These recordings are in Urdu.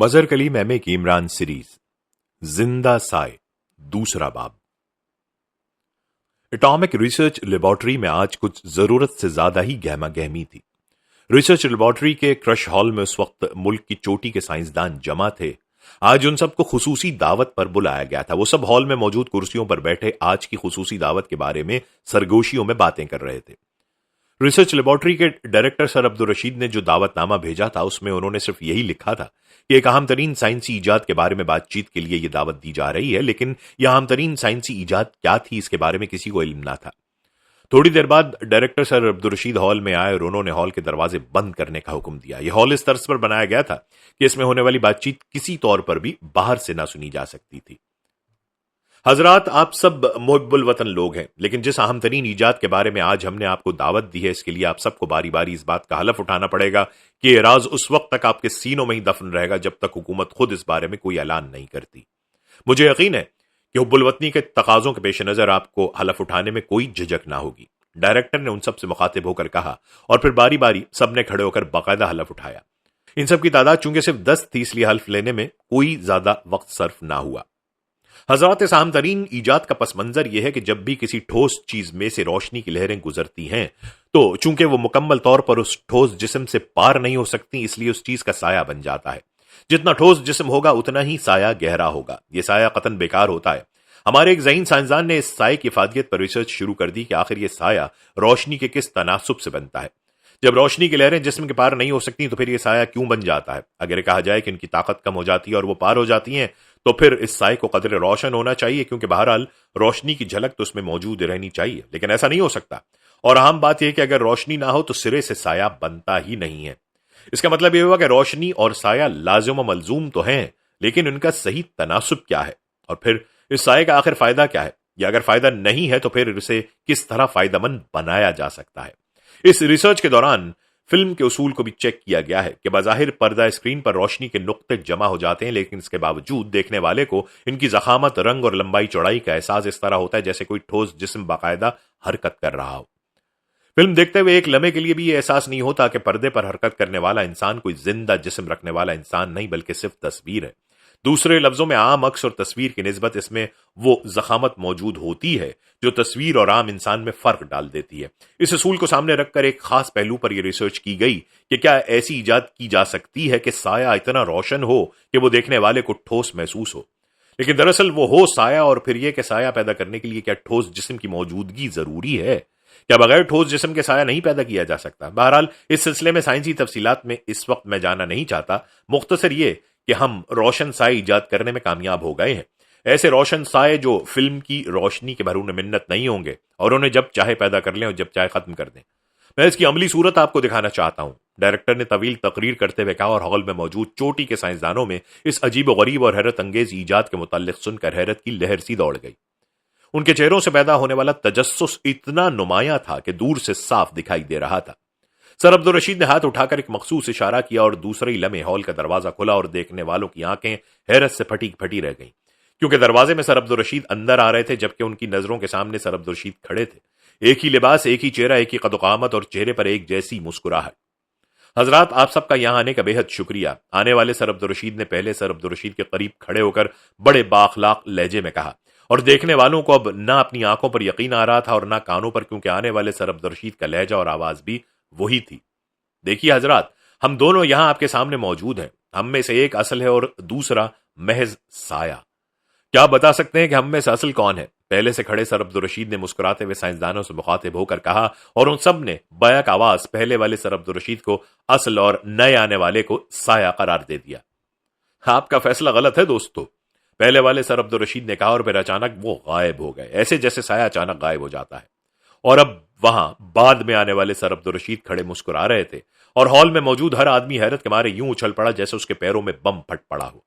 مظہر کلیم ایم اے کی عمران سیریز زندہ سائے دوسرا باب۔ اٹامک ریسرچ لیبارٹری میں آج کچھ ضرورت سے زیادہ ہی گہما گہمی تھی۔ ریسرچ لیبارٹری کے کرش ہال میں اس وقت ملک کی چوٹی کے سائنسدان جمع تھے۔ آج ان سب کو خصوصی دعوت پر بلایا گیا تھا۔ وہ سب ہال میں موجود کرسیوں پر بیٹھے آج کی خصوصی دعوت کے بارے میں سرگوشیوں میں باتیں کر رہے تھے۔ ریسرچ لیبارٹری کے ڈائریکٹر سر عبدالرشید نے جو دعوت نامہ بھیجا تھا اس میں انہوں نے صرف یہی لکھا تھا کہ ایک اہم ترین سائنسی ایجاد کے بارے میں بات چیت کے لیے یہ دعوت دی جا رہی ہے، لیکن یہ اہم ترین سائنسی ایجاد کیا تھی اس کے بارے میں کسی کو علم نہ تھا۔ تھوڑی دیر بعد ڈائریکٹر سر عبدالرشید ہال میں آئے اور انہوں نے ہال کے دروازے بند کرنے کا حکم دیا۔ یہ ہال اس طرز پر بنایا گیا تھا کہ اس میں ہونے والی بات چیت کسی طور پر بھی باہر سے نہ سنی جا سکتی تھی۔ حضرات، آپ سب محب الوطن لوگ ہیں، لیکن جس اہم ترین ایجاد کے بارے میں آج ہم نے آپ کو دعوت دی ہے اس کے لیے آپ سب کو باری باری اس بات کا حلف اٹھانا پڑے گا کہ یہ راز اس وقت تک آپ کے سینوں میں ہی دفن رہے گا جب تک حکومت خود اس بارے میں کوئی اعلان نہیں کرتی۔ مجھے یقین ہے کہ حب الوطنی کے تقاضوں کے پیش نظر آپ کو حلف اٹھانے میں کوئی جھجک نہ ہوگی۔ ڈائریکٹر نے ان سب سے مخاطب ہو کر کہا اور پھر باری باری سب نے کھڑے ہو کر باقاعدہ حلف اٹھایا۔ ان سب کی تعداد چونکہ صرف 10 تھی اس لیے حلف لینے میں کوئی زیادہ وقت صرف نہ ہوا۔ حضرات، اس اہم ترین ایجاد کا پس منظر یہ ہے کہ جب بھی کسی ٹھوس چیز میں سے روشنی کی لہریں گزرتی ہیں تو چونکہ وہ مکمل طور پر اس ٹھوس جسم سے پار نہیں ہو سکتی، اس لیے اس چیز کا سایہ بن جاتا ہے۔ جتنا ٹھوس جسم ہوگا اتنا ہی سایہ گہرا ہوگا۔ یہ سایہ قطعاً بیکار ہوتا ہے۔ ہمارے ایک ذہین سائنسدان نے اس سائے کی افادیت پر ریسرچ شروع کر دی کہ آخر یہ سایہ روشنی کے کس تناسب سے بنتا ہے۔ جب روشنی کی لہریں جسم کے پار نہیں ہو سکتی تو پھر یہ سایہ کیوں بن جاتا ہے؟ اگر کہا جائے کہ ان کی طاقت کم ہو جاتی ہے اور وہ پار ہو جاتی ہیں تو پھر اس سائے کو قدر روشن ہونا چاہیے، کیونکہ بہرحال روشنی کی جھلک تو اس میں موجود رہنی چاہیے، لیکن ایسا نہیں ہو سکتا۔ اور اہم بات یہ کہ اگر روشنی نہ ہو تو سرے سے سایہ بنتا ہی نہیں ہے۔ اس کا مطلب یہ ہوا کہ روشنی اور سایہ لازم و ملزوم تو ہیں، لیکن ان کا صحیح تناسب کیا ہے؟ اور پھر اس سائے کا آخر فائدہ کیا ہے؟ یا اگر فائدہ نہیں ہے تو پھر اسے کس طرح فائدہ مند بنایا جا سکتا ہے؟ اس ریسرچ کے دوران فلم کے اصول کو بھی چیک کیا گیا ہے کہ بظاہر پردہ اسکرین پر روشنی کے نقطے جمع ہو جاتے ہیں، لیکن اس کے باوجود دیکھنے والے کو ان کی ضخامت، رنگ اور لمبائی چوڑائی کا احساس اس طرح ہوتا ہے جیسے کوئی ٹھوس جسم باقاعدہ حرکت کر رہا ہو۔ فلم دیکھتے ہوئے ایک لمحے کے لیے بھی یہ احساس نہیں ہوتا کہ پردے پر حرکت کرنے والا انسان کوئی زندہ جسم رکھنے والا انسان نہیں بلکہ صرف تصویر ہے۔ دوسرے لفظوں میں عام عکس اور تصویر کی نسبت اس میں وہ ضخامت موجود ہوتی ہے جو تصویر اور عام انسان میں فرق ڈال دیتی ہے۔ اس اصول کو سامنے رکھ کر ایک خاص پہلو پر یہ ریسرچ کی گئی کہ کیا ایسی ایجاد کی جا سکتی ہے کہ سایہ اتنا روشن ہو کہ وہ دیکھنے والے کو ٹھوس محسوس ہو۔ لیکن دراصل وہ ہو سایہ، اور پھر یہ کہ سایہ پیدا کرنے کے لیے کیا ٹھوس جسم کی موجودگی ضروری ہے؟ کیا بغیر ٹھوس جسم کے سایہ نہیں پیدا کیا جا سکتا؟ بہرحال اس سلسلے میں سائنسی تفصیلات میں اس وقت میں جانا نہیں چاہتا۔ مختصر یہ کہ ہم روشن سائے ایجاد کرنے میں کامیاب ہو گئے ہیں۔ ایسے روشن سائے جو فلم کی روشنی کے برون منت نہیں ہوں گے اور انہیں جب چاہے پیدا کر لیں اور جب چاہے ختم کر دیں۔ میں اس کی عملی صورت آپ کو دکھانا چاہتا ہوں۔ ڈائریکٹر نے طویل تقریر کرتے ہوئے کہا اور ہال میں موجود چوٹی کے سائنسدانوں میں اس عجیب و غریب اور حیرت انگیز ایجاد کے متعلق سن کر حیرت کی لہر سی دوڑ گئی۔ ان کے چہروں سے پیدا ہونے والا تجسس اتنا نمایاں تھا کہ دور سے صاف دکھائی دے رہا تھا۔ سر عبدالرشید نے ہاتھ اٹھا کر ایک مخصوص اشارہ کیا اور دوسرے ہی لمحے ہال کا دروازہ کھلا اور دیکھنے والوں کی آنکھیں حیرت سے پھٹی پھٹی رہ گئیں، کیونکہ دروازے میں سر عبدالرشید اندر آ رہے تھے جبکہ ان کی نظروں کے سامنے سر عبدالرشید کھڑے تھے۔ ایک ہی لباس، ایک ہی چہرہ، ایک ہی قد و قامت اور چہرے پر ایک جیسی مسکراہٹ۔ حضرات، آپ سب کا یہاں آنے کا بے حد شکریہ۔ آنے والے سر عبدالرشید نے پہلے سر عبدالرشید کے قریب کھڑے ہو کر بڑے بااخلاق لہجے میں کہا، اور دیکھنے والوں کو اب نہ اپنی آنکھوں پر یقین آ رہا تھا اور نہ کانوں پر، کیونکہ آنے والے سر عبدالرشید کا لہجہ اور آواز بھی وہی تھی۔ دیکھیے حضرات، ہم دونوں یہاں آپ کے سامنے موجود ہیں۔ ہم میں سے ایک اصل ہے اور دوسرا محض سایہ۔ کیا آپ بتا سکتے ہیں کہ ہم میں سے اصل کون ہے؟ پہلے سے کھڑے سر عبدالرشید نے مسکراتے ہوئے سائنسدانوں سے مخاطب ہو کر کہا، اور ان سب نے بیک آواز پہلے والے سر عبدالرشید کو اصل اور نئے آنے والے کو سایہ قرار دے دیا۔ آپ کا فیصلہ غلط ہے دوستو، پہلے والے سر عبدالرشید نے کہا، اور پھر اچانک وہ غائب ہو گئے، ایسے جیسے سایہ اچانک غائب ہو جاتا ہے۔ اور اب وہاں بعد میں آنے والے سر عبدالرشید کھڑے مسکرا رہے تھے اور ہال میں موجود ہر آدمی حیرت کے مارے یوں اچھل پڑا جیسے اس کے پیروں میں بم پھٹ پڑا ہو۔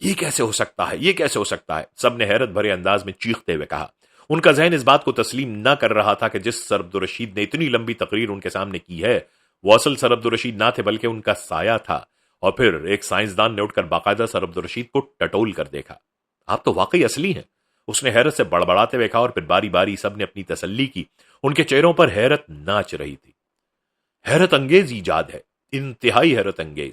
یہ کیسے ہو سکتا ہے؟ یہ کیسے ہو سکتا ہے؟ سب نے حیرت بھرے انداز میں چیختے ہوئے کہا۔ ان کا ذہن اس بات کو تسلیم نہ کر رہا تھا کہ جس سر عبدالرشید نے اتنی لمبی تقریر ان کے سامنے کی ہے وہ اصل سر عبدالرشید نہ تھے بلکہ ان کا سایہ تھا۔ اور پھر ایک سائنسدان نے اٹھ کر باقاعدہ سر عبدالرشید کو ٹٹول کر دیکھا۔ آپ تو واقعی اصلی ہیں، اس نے حیرت سے بڑبڑاتے ہوئے کہا، اور پھر باری باری سب نے اپنی تسلی کی۔ ان کے چہروں پر حیرت ناچ رہی تھی۔ حیرت انگیز ایجاد ہے، انتہائی حیرت انگیز۔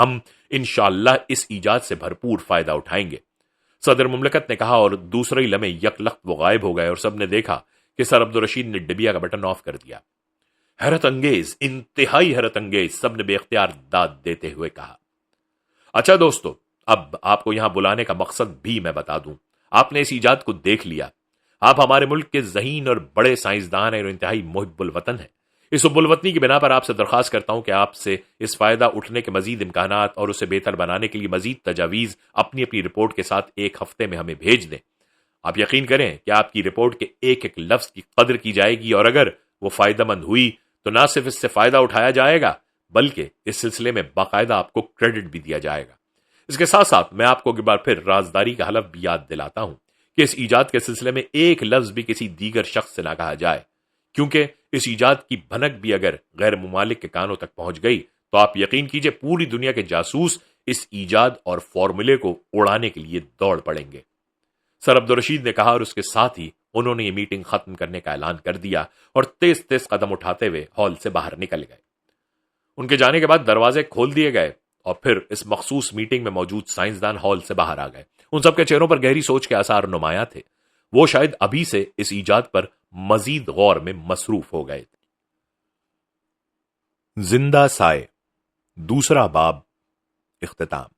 ہم انشاءاللہ اس ایجاد سے بھرپور فائدہ اٹھائیں گے۔ صدر مملکت نے کہا، اور دوسرے لمحے یک لخت وہ غائب ہو گئے اور سب نے دیکھا کہ سر عبدالرشید نے ڈبیا کا بٹن آف کر دیا۔ حیرت انگیز، انتہائی حیرت انگیز، سب نے بے اختیار داد دیتے ہوئے کہا۔ اچھا دوستو، اب آپ کو یہاں بلانے کا مقصد بھی میں بتا دوں۔ آپ نے اس ایجاد کو دیکھ لیا، آپ ہمارے ملک کے ذہین اور بڑے سائنسدان ہیں اور انتہائی محب الوطن ہیں۔ اس حب الوطنی کی بنا پر آپ سے درخواست کرتا ہوں کہ آپ سے اس فائدہ اٹھنے کے مزید امکانات اور اسے بہتر بنانے کے لیے مزید تجاویز اپنی اپنی رپورٹ کے ساتھ ایک ہفتے میں ہمیں بھیج دیں۔ آپ یقین کریں کہ آپ کی رپورٹ کے ایک ایک لفظ کی قدر کی جائے گی، اور اگر وہ فائدہ مند ہوئی تو نہ صرف اس سے فائدہ اٹھایا جائے گا بلکہ اس سلسلے میں باقاعدہ آپ کو کریڈٹ بھی دیا جائے گا۔ اس کے ساتھ ساتھ میں آپ کو ایک بار پھر رازداری کا حلف بھی یاد دلاتا ہوں کہ اس ایجاد کے سلسلے میں ایک لفظ بھی کسی دیگر شخص سے نہ کہا جائے، کیونکہ اس ایجاد کی بھنک بھی اگر غیر ممالک کے کانوں تک پہنچ گئی تو آپ یقین کیجئے پوری دنیا کے جاسوس اس ایجاد اور فارمولے کو اڑانے کے لیے دوڑ پڑیں گے۔ سر عبدالرشید نے کہا، اور اس کے ساتھ ہی انہوں نے یہ میٹنگ ختم کرنے کا اعلان کر دیا اور تیز تیز قدم اٹھاتے ہوئے ہال سے باہر نکل گئے۔ ان کے جانے کے بعد دروازے کھول دیے گئے اور پھر اس مخصوص میٹنگ میں موجود سائنسدان ہال سے باہر آ گئے۔ ان سب کے چہروں پر گہری سوچ کے آثار نمایاں تھے۔ وہ شاید ابھی سے اس ایجاد پر مزید غور میں مصروف ہو گئے تھے۔ زندہ سائے، دوسرا باب، اختتام۔